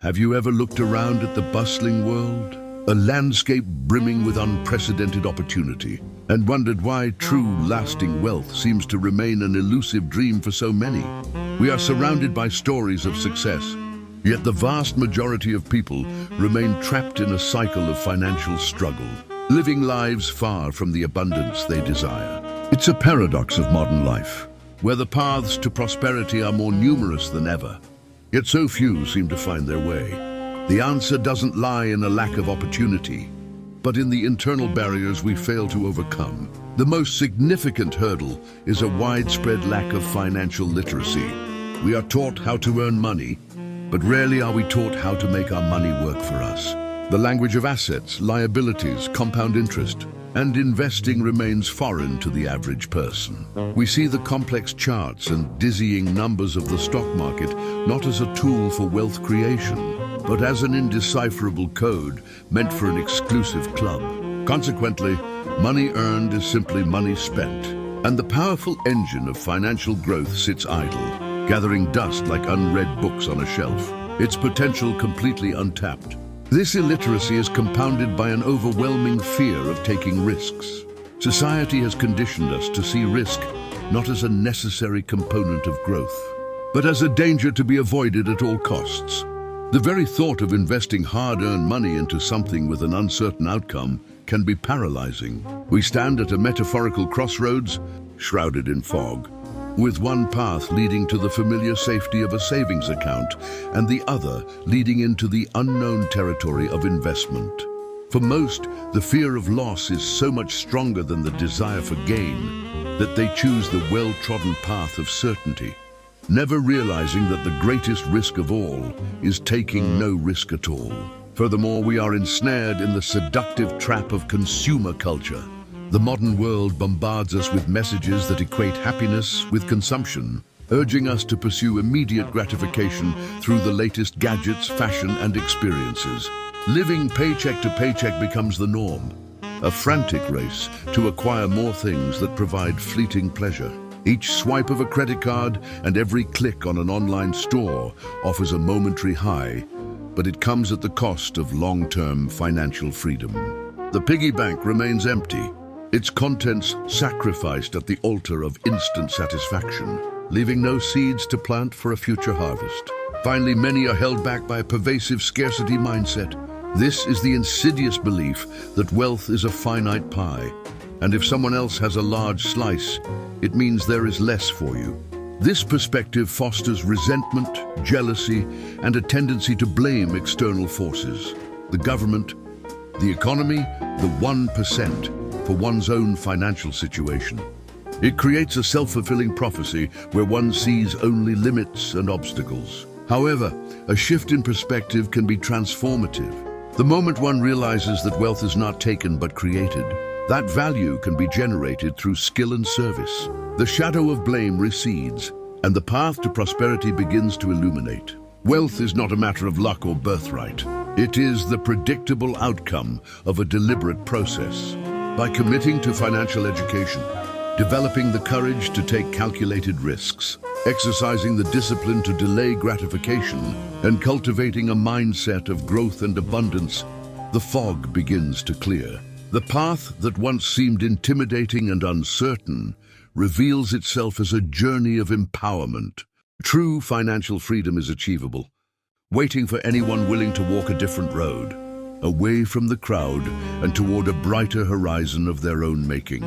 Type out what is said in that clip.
Have you ever looked around at the bustling world, a landscape brimming with unprecedented opportunity, and wondered why true, lasting wealth seems to remain an elusive dream for so many? We are surrounded by stories of success, yet the vast majority of people remain trapped in a cycle of financial struggle, living lives far from the abundance they desire. It's a paradox of modern life, where the paths to prosperity are more numerous than ever, yet so few seem to find their way. The answer doesn't lie in a lack of opportunity, but in the internal barriers we fail to overcome. The most significant hurdle is a widespread lack of financial literacy. We are taught how to earn money, but rarely are we taught how to make our money work for us. The language of assets, liabilities, compound interest, and investing remains foreign to the average person. We see the complex charts and dizzying numbers of the stock market not as a tool for wealth creation, but as an indecipherable code meant for an exclusive club. Consequently, money earned is simply money spent, and the powerful engine of financial growth sits idle, gathering dust like unread books on a shelf, its potential completely untapped. This illiteracy is compounded by an overwhelming fear of taking risks. Society has conditioned us to see risk not as a necessary component of growth, but as a danger to be avoided at all costs. The very thought of investing hard-earned money into something with an uncertain outcome can be paralyzing. We stand at a metaphorical crossroads, shrouded in fog, with one path leading to the familiar safety of a savings account and the other leading into the unknown territory of investment. For most, the fear of loss is so much stronger than the desire for gain that they choose the well-trodden path of certainty, never realizing that the greatest risk of all is taking no risk at all. Furthermore, we are ensnared in the seductive trap of consumer culture. The modern world bombards us with messages that equate happiness with consumption, urging us to pursue immediate gratification through the latest gadgets, fashion, and experiences. Living paycheck to paycheck becomes the norm, a frantic race to acquire more things that provide fleeting pleasure. Each swipe of a credit card and every click on an online store offers a momentary high, but it comes at the cost of long-term financial freedom. The piggy bank remains empty, its contents sacrificed at the altar of instant satisfaction, leaving no seeds to plant for a future harvest. Finally, many are held back by a pervasive scarcity mindset. This is the insidious belief that wealth is a finite pie, and if someone else has a large slice, it means there is less for you. This perspective fosters resentment, jealousy, and a tendency to blame external forces, the government, the economy, the 1%, for one's own financial situation. It creates a self-fulfilling prophecy where one sees only limits and obstacles. However, a shift in perspective can be transformative. The moment one realizes that wealth is not taken but created, that value can be generated through skill and service. The shadow of blame recedes, and the path to prosperity begins to illuminate. Wealth is not a matter of luck or birthright. It is the predictable outcome of a deliberate process. By committing to financial education, developing the courage to take calculated risks, exercising the discipline to delay gratification, and cultivating a mindset of growth and abundance, the fog begins to clear. The path that once seemed intimidating and uncertain reveals itself as a journey of empowerment. True financial freedom is achievable, waiting for anyone willing to walk a different road, away from the crowd and toward a brighter horizon of their own making.